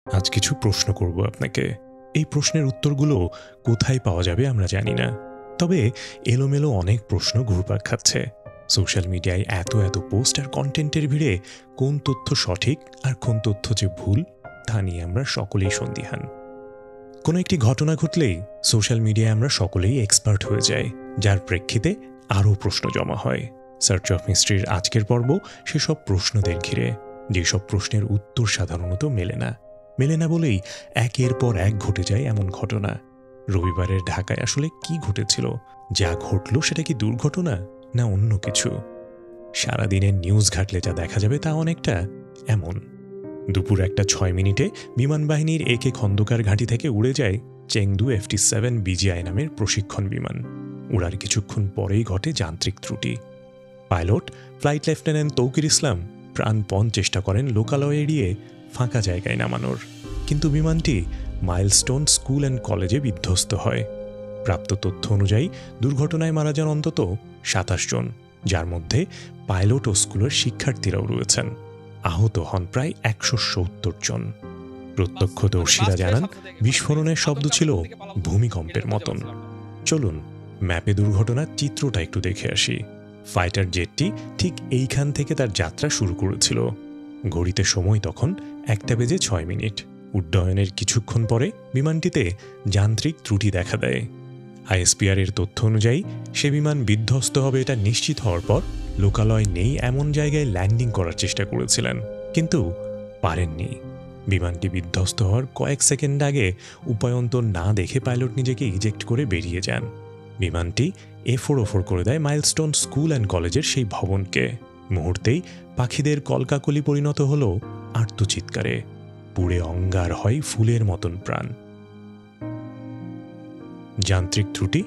আজ কিছু প্রশ্ন করব আপনাকে। এই প্রশ্নের উত্তরগুলো কোথায় পাওয়া যাবে আমরা জানি না। তবে এলোমেলো অনেক প্রশ্ন ঘুরপাক খাচ্ছে। সোশ্যাল মিডিয়ায় এত পোস্ট আর কন্টেন্টের ভিড়ে কোন তথ্য সঠিক আর কোন তথ্য যে ভুল তা নিয়ে আমরা সকলেই সন্দিহান। কোনো একটি ঘটনা ঘটলেই সোশ্যাল মিডিয়ায় আমরা সকলেই এক্সপার্ট হয়ে যাই, যার প্রেক্ষিতে আরও প্রশ্ন জমা হয়। সার্চ অফ মিস্ট্রির আজকের পর্ব সেসব প্রশ্নদের ঘিরে, যেসব প্রশ্নের উত্তর সাধারণত মেলে না বলেই একের পর এক ঘটে যায় এমন ঘটনা। রবিবারের ঢাকায় আসলে কি ঘটেছিল? যা ঘটল সেটা কি দুর্ঘটনা না অন্য কিছু? সারাদিনের নিউজ ঘাটলে যা দেখা যাবে তা অনেকটা এমন। দুপুর 1:06 বিমান বাহিনীর একে খন্দকার ঘাঁটি থেকে উড়ে যায় চেংদু FT-7 BGI নামের প্রশিক্ষণ বিমান। উড়ার কিছুক্ষণ পরেই ঘটে যান্ত্রিক ত্রুটি। পাইলট ফ্লাইট লেফটেন্যান্ট তৌকির ইসলাম প্রাণপণ চেষ্টা করেন লোকালয় এড়িয়ে ফাঁকা জায়গায় নামানোর, কিন্তু বিমানটি মাইলস্টোন স্কুল অ্যান্ড কলেজে বিধ্বস্ত হয়। প্রাপ্ত তথ্য অনুযায়ী দুর্ঘটনায় মারা যান অন্তত 27 জন, যার মধ্যে পাইলট ও স্কুলের শিক্ষার্থীরাও রয়েছেন। আহত হন প্রায় 170 জন। প্রত্যক্ষদর্শীরা জানান বিস্ফোরণের শব্দ ছিল ভূমিকম্পের মতন। চলুন ম্যাপে দুর্ঘটনার চিত্রটা একটু দেখে আসি। ফাইটার জেটটি ঠিক এইখান থেকে তার যাত্রা শুরু করেছিল। ঘড়িতে সময় তখন 1:06। উড্ডয়নের কিছুক্ষণ পরে বিমানটিতে যান্ত্রিক ত্রুটি দেখা দেয়। ISPR এর তথ্য অনুযায়ী সে বিমান বিধ্বস্ত হবে এটা নিশ্চিত হওয়ার পর লোকালয় নেই এমন জায়গায় ল্যান্ডিং করার চেষ্টা করেছিলেন, কিন্তু পারেননি। বিমানটি বিধ্বস্ত হওয়ার কয়েক সেকেন্ড আগে উপায়ন্তর না দেখে পাইলট নিজেকে ইজেক্ট করে বেরিয়ে যান। বিমানটি এফোড় করে দেয় মাইলস্টোন স্কুল অ্যান্ড কলেজের সেই ভবনকে। মুহূর্তেই পাখিদের কলকাকলি পরিণত হল আর্তচিৎকারে। পুড়ে অঙ্গার হয় ফুলের মতন প্রাণ। যান্ত্রিক ত্রুটি?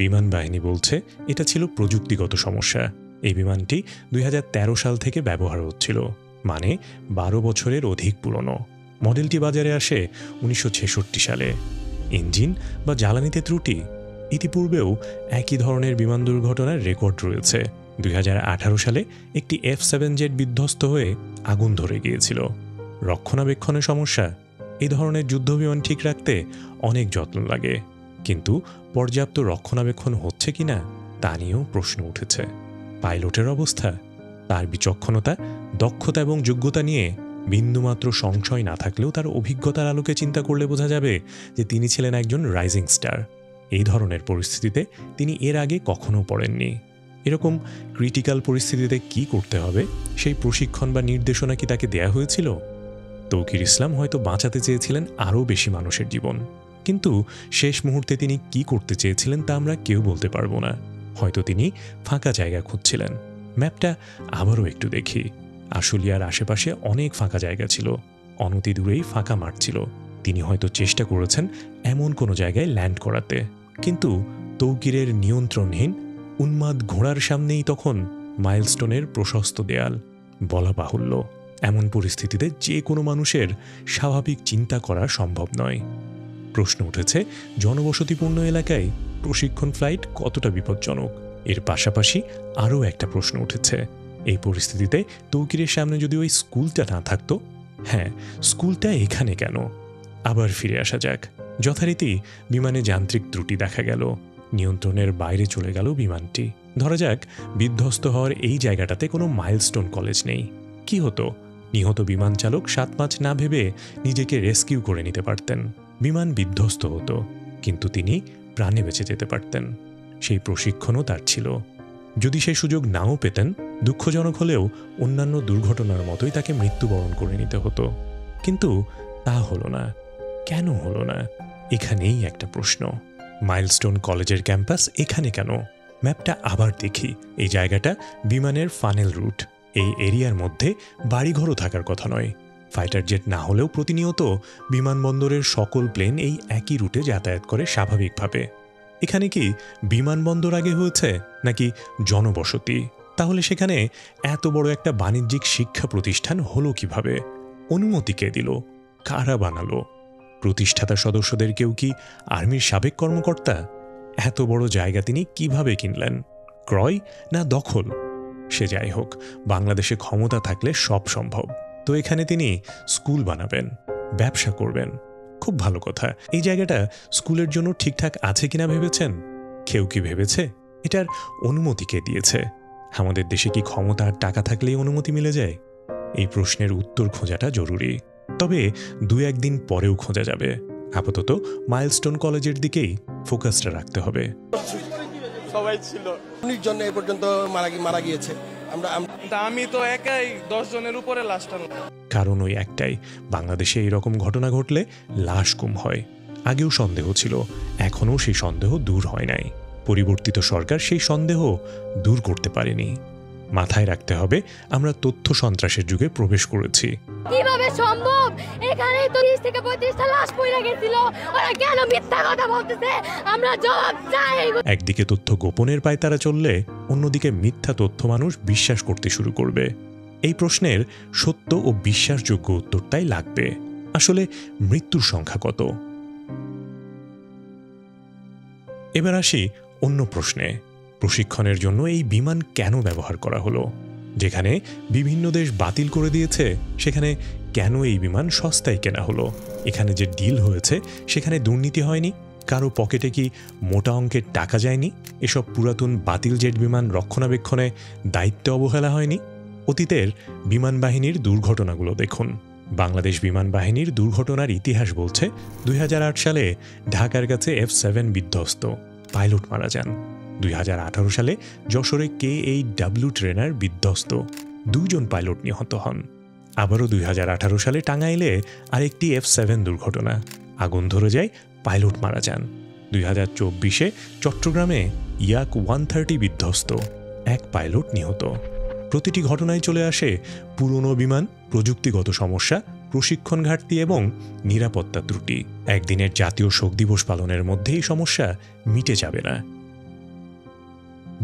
বিমান বাহিনী বলছে এটা ছিল প্রযুক্তিগত সমস্যা। এই বিমানটি 2013 সাল থেকে ব্যবহার হচ্ছিল, মানে 12 বছরের অধিক পুরনো। মডেলটি বাজারে আসে 1966 সালে। ইঞ্জিন বা জ্বালানিতে ত্রুটি? ইতিপূর্বেও একই ধরনের বিমান দুর্ঘটনার রেকর্ড রয়েছে। 2018 সালে একটি F-7 জেট বিধ্বস্ত হয়ে আগুন ধরে গিয়েছিল। রক্ষণাবেক্ষণের সমস্যা? এই ধরনের যুদ্ধবিমান ঠিক রাখতে অনেক যত্ন লাগে, কিন্তু পর্যাপ্ত রক্ষণাবেক্ষণ হচ্ছে কিনা তা নিয়েও প্রশ্ন উঠেছে। পাইলটের অবস্থা? তার বিচক্ষণতা, দক্ষতা এবং যোগ্যতা নিয়ে বিন্দুমাত্র সংশয় না থাকলেও তার অভিজ্ঞতার আলোকে চিন্তা করলে বোঝা যাবে যে তিনি ছিলেন একজন রাইজিং স্টার। এই ধরনের পরিস্থিতিতে তিনি এর আগে কখনো পড়েননি। এরকম ক্রিটিক্যাল পরিস্থিতিতে কি করতে হবে সেই প্রশিক্ষণ বা নির্দেশনা কি তাকে দেয়া হয়েছিল? তৌকির ইসলাম হয়তো বাঁচাতে চেয়েছিলেন আরও বেশি মানুষের জীবন, কিন্তু শেষ মুহূর্তে তিনি কি করতে চেয়েছিলেন তা আমরা কেউ বলতে পারবো না। হয়তো তিনি ফাঁকা জায়গা খুঁজছিলেন। ম্যাপটা আবারও একটু দেখি। আশুলিয়ার আশেপাশে অনেক ফাঁকা জায়গা ছিল, অনতি দূরেই ফাঁকা মাঠ ছিল। তিনি হয়তো চেষ্টা করেছেন এমন কোনো জায়গায় ল্যান্ড করাতে, কিন্তু তৌকিরের নিয়ন্ত্রণহীন উন্মাদ ঘোড়ার সামনেই তখন মাইলস্টোনের প্রশস্ত দেয়াল। বলা বাহুল্য, এমন পরিস্থিতিতে যে কোনো মানুষের স্বাভাবিক চিন্তা করা সম্ভব নয়। প্রশ্ন উঠেছে জনবসতিপূর্ণ এলাকায় প্রশিক্ষণ ফ্লাইট কতটা বিপজ্জনক। এর পাশাপাশি আরও একটা প্রশ্ন উঠেছে, এই পরিস্থিতিতে তৌকিরের সামনে যদি ওই স্কুলটা না থাকতো, হ্যাঁ স্কুলটা এখানে কেন? আবার ফিরে আসা যাক। যথারীতি বিমানে যান্ত্রিক ত্রুটি দেখা গেল, নিয়ন্ত্রণের বাইরে চলে গেল বিমানটি। ধরা যাক বিধ্বস্ত হওয়ার এই জায়গাটাতে কোনো মাইলস্টোন কলেজ নেই। কি হতো? নিহত বিমান চালক 7-5 না ভেবে নিজেকে রেস্কিউ করে নিতে পারতেন। বিমান বিধ্বস্ত হতো, কিন্তু তিনি প্রাণে বেঁচে যেতে পারতেন। সেই প্রশিক্ষণও তার ছিল। যদি সেই সুযোগ নাও পেতেন, দুঃখজনক হলেও অন্যান্য দুর্ঘটনার মতোই তাকে মৃত্যুবরণ করে নিতে হতো। কিন্তু তা হলো না। কেন হলো না? এখানেই একটা প্রশ্ন। মাইলস্টোন কলেজের ক্যাম্পাস এখানে কেন? ম্যাপটা আবার দেখি। এই জায়গাটা বিমানের ফানেল রুট। এই এরিয়ার মধ্যে বাড়িঘরও থাকার কথা নয়। ফাইটার জেট না হলেও প্রতিনিয়ত বিমানবন্দরের সকল প্লেন এই একই রুটে যাতায়াত করে স্বাভাবিকভাবে। এখানে কি বিমানবন্দর আগে হয়েছে নাকি জনবসতি? তাহলে সেখানে এত বড় একটা বাণিজ্যিক শিক্ষা প্রতিষ্ঠান হলো কিভাবে? অনুমতি কে দিল? কারা বানালো? প্রতিষ্ঠাতা সদস্যদের কেউ কি আর্মির সাবেক কর্মকর্তা? এত বড় জায়গা তিনি কিভাবে কিনলেন? ক্রয় না দখল? সে যাই হোক, বাংলাদেশে ক্ষমতা থাকলে সব সম্ভব। তো এখানে তিনি স্কুল বানাবেন, ব্যবসা করবেন। খুব ভালো কথা। এই জায়গাটা স্কুলের জন্য ঠিকঠাক আছে কিনা ভেবেছেন? কেউ কি ভেবেছে এটার অনুমতি কে দিয়েছে? আমাদের দেশে কি ক্ষমতা আর টাকা থাকলেই অনুমতি মিলে যায়? এই প্রশ্নের উত্তর খোঁজাটা জরুরি, তবে 2-1 দিন পরেও খোঁজা যাবে। আপাতত মাইলস্টোন কলেজের দিকেই ফোকাসটা রাখতে হবে। সবাই ছিল 19 জন এই পর্যন্ত মারা গিয়েছে। আমি তো একাই 10 জনের উপরে লাশ টানলাম। কারণ ওই একটাই, বাংলাদেশে এরকম ঘটনা ঘটলে লাশ গুম হয়। আগেও সন্দেহ ছিল, এখনও সেই সন্দেহ দূর হয় নাই। পরিবর্তিত সরকার সেই সন্দেহ দূর করতে পারেনি। মাথায় রাখতে হবে, আমরা তথ্য সন্ত্রাসের যুগে প্রবেশ করেছি। কিভাবে সম্ভব? এখানে তো 30 থেকে 35টা লাশ পড়ে গেছিল। ওরা কেন মিথ্যা কথা বলতেছে? আমরা জবাব চাই। একদিকে তথ্য গোপনের পায়তারা চললে অন্যদিকে মিথ্যা তথ্য মানুষ বিশ্বাস করতে শুরু করবে। এই প্রশ্নের সত্য ও বিশ্বাসযোগ্য উত্তরটাই লাগবে। আসলে মৃত্যুর সংখ্যা কত? এবার আসি অন্য প্রশ্নে। প্রশিক্ষণের জন্য এই বিমান কেন ব্যবহার করা হলো? যেখানে বিভিন্ন দেশ বাতিল করে দিয়েছে, সেখানে কেন এই বিমান সস্তায় কেনা হলো? এখানে যে ডিল হয়েছে সেখানে দুর্নীতি হয়নি? কারো পকেটে কি মোটা অঙ্কের টাকা যায়নি? এসব পুরাতন বাতিল জেট বিমান রক্ষণাবেক্ষণে দায়িত্বে অবহেলা হয়নি? অতীতের বিমান বাহিনীর দুর্ঘটনাগুলো দেখুন। বাংলাদেশ বিমান বাহিনীর দুর্ঘটনার ইতিহাস বলছে 2008 সালে ঢাকার কাছে F-7 বিধ্বস্ত, পাইলট মারা যান। 2018 সালে যশোরে KAW ট্রেনার বিধ্বস্ত, 2 জন পাইলট নিহত হন। আবারও 2018 সালে টাঙ্গাইলে আরেকটি F-7 দুর্ঘটনা, আগুন ধরে যায়, পাইলট মারা যান। 2024-এ চট্টগ্রামে ইয়াক 130 বিধ্বস্ত, 1 পাইলট নিহত। প্রতিটি ঘটনায় চলে আসে পুরনো বিমান, প্রযুক্তিগত সমস্যা, প্রশিক্ষণ ঘাটতি এবং নিরাপত্তা ত্রুটি। একদিনের জাতীয় শোক দিবস পালনের মধ্যে এই সমস্যা মিটে যাবে না।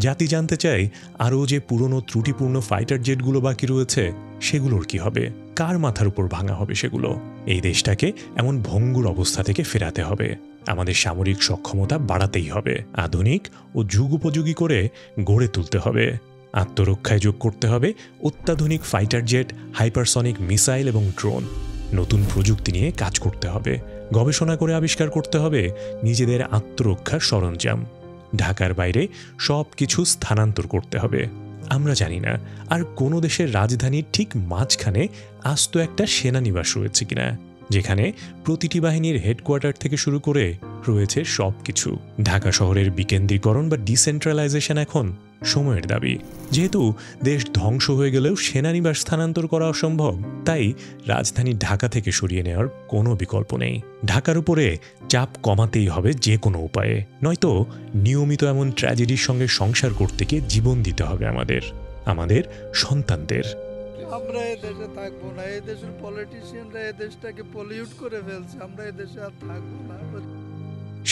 জাতি জানতে চায়, আরও যে পুরনো ত্রুটিপূর্ণ ফাইটার জেটগুলো বাকি রয়েছে সেগুলোর কি হবে? কার মাথার উপর ভাঙা হবে সেগুলো? এই দেশটাকে এমন ভঙ্গুর অবস্থা থেকে ফেরাতে হবে। আমাদের সামরিক সক্ষমতা বাড়াতেই হবে, আধুনিক ও যুগ উপযোগী করে গড়ে তুলতে হবে। আত্মরক্ষায় যোগ করতে হবে অত্যাধুনিক ফাইটার জেট, হাইপারসনিক মিসাইল এবং ড্রোন। নতুন প্রযুক্তি নিয়ে কাজ করতে হবে, গবেষণা করে আবিষ্কার করতে হবে নিজেদের আত্মরক্ষার সরঞ্জাম। ঢাকার বাইরে সব কিছু স্থানান্তর করতে হবে। আমরা জানি না আর কোনো দেশের রাজধানীর ঠিক মাঝখানে আস্ত একটা সেনানিবাস রয়েছে কিনা, যেখানে প্রতিটি বাহিনীর হেডকোয়ার্টার থেকে শুরু করে রয়েছে সব কিছু। ঢাকা শহরের বিকেন্দ্রীকরণ বা ডিসেন্ট্রালাইজেশন এখন সময়ের দাবি। যেহেতু দেশ ধ্বংস হয়ে গেলেও সেনানিবাস স্থানান্তর করা অসম্ভব, তাই রাজধানী ঢাকা থেকে সরিয়ে নেওয়ার কোনো বিকল্প নেই। ঢাকার উপরে চাপ কমাতেই হবে যে কোনো উপায়ে, নয়তো নিয়মিত এমন ট্র্যাজেডির সঙ্গে সংসার করতে গিয়ে জীবন দিতে হবে আমাদের সন্তানদের। আমরা এই দেশে থাকবো না, এই দেশের পলিটিশিয়ানরা এই দেশটাকে পলিউট করে ফেলছে, আমরা এই দেশে আর থাকবো না।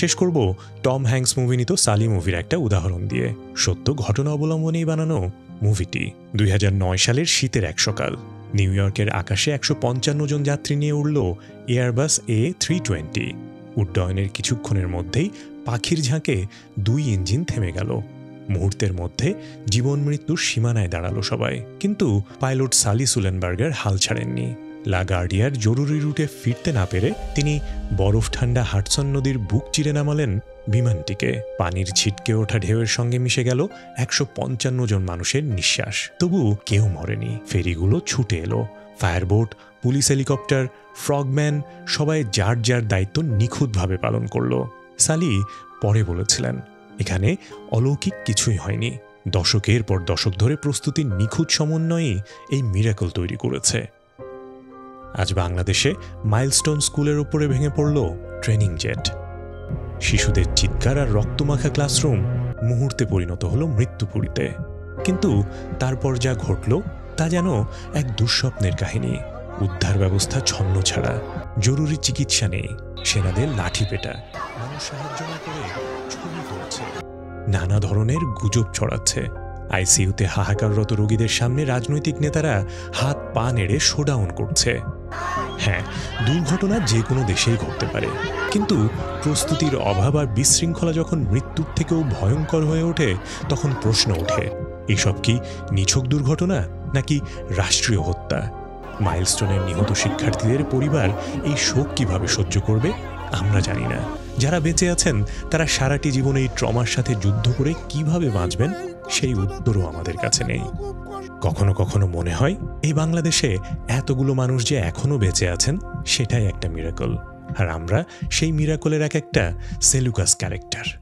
শেষ করব টম হ্যাঙ্কস মুভিনীত সালি মুভির একটা উদাহরণ দিয়ে। সত্য ঘটনা অবলম্বনেই বানানো মুভিটি। 2009 সালের শীতের এক সকাল নিউ ইয়র্কের আকাশে 155 জন যাত্রী নিয়ে উড়ল এয়ারবাস A320। উড্ডয়নের কিছুক্ষণের মধ্যেই পাখির ঝাঁকে 2 ইঞ্জিন থেমে গেল। মুহূর্তের মধ্যে জীবন মৃত্যুর সীমানায় দাঁড়ালো সবাই। কিন্তু পাইলট সালি সুলেনবার্গার হাল ছাড়েননি। লাগার্ডিয়ার জরুরি রুটে ফিরতে না পেরে তিনি বরফ ঠান্ডা হাডসন নদীর বুক চিরে নামালেন বিমানটিকে। পানির ছিটকে ওঠা ঢেউয়ের সঙ্গে মিশে গেল 155 জন মানুষের নিঃশ্বাস। তবু কেউ মরেনি। ফেরিগুলো ছুটে এলো, ফায়ারবোট, পুলিশ হেলিকপ্টার, ফ্রগম্যান সবাই যার যার দায়িত্ব নিখুঁতভাবে পালন করল। সালি পরে বলেছিলেন, এখানে অলৌকিক কিছুই হয়নি, দশকের পর দশক ধরে প্রস্তুতির নিখুঁত সমন্বয়ই এই মিরাকল তৈরি করেছে। আজ বাংলাদেশে মাইলস্টোন স্কুলের উপরে ভেঙে পড়ল ট্রেনিং জেট। শিশুদের চিৎকার আর রক্তমাখা ক্লাসরুম মুহূর্তে পরিণত হলো মৃত্যুপুরীতে। কিন্তু তারপর যা ঘটল তা যেন এক দুঃস্বপ্নের কাহিনী। উদ্ধার ব্যবস্থা ছন্ন ছাড়া, জরুরি চিকিৎসা নেই, সেনাদের লাঠি পেটা, মানুষ সাহায্য না করে ছবি তুলছে, নানা ধরনের গুজব ছড়াচ্ছে। আইসিইউতে হাহাকাররত রোগীদের সামনে রাজনৈতিক নেতারা হাত পা নেড়ে শোডাউন করছে। হ্যাঁ, দুর্ঘটনা যে কোনো দেশেই ঘটতে পারে, কিন্তু প্রস্তুতির অভাব আর বিশৃঙ্খলা যখন মৃত্যুর থেকেও ভয়ঙ্কর হয়ে ওঠে, তখন প্রশ্ন ওঠে, এসব কি নিছক দুর্ঘটনা নাকি রাষ্ট্রীয় হত্যা? মাইলস্টোনের নিহত শিক্ষার্থীদের পরিবার এই শোক কিভাবে সহ্য করবে আমরা জানি না। যারা বেঁচে আছেন তারা সারাটি জীবন এই ট্রমার সাথে যুদ্ধ করে কিভাবে বাঁচবেন সেই উত্তরও আমাদের কাছে নেই। কখনো কখনো মনে হয় এই বাংলাদেশে এতগুলো মানুষ যে এখনো বেঁচে আছেন সেটাই একটা মিরাকল, আর আমরা সেই মিরাকলের একটা সেলুকাস ক্যারেক্টার।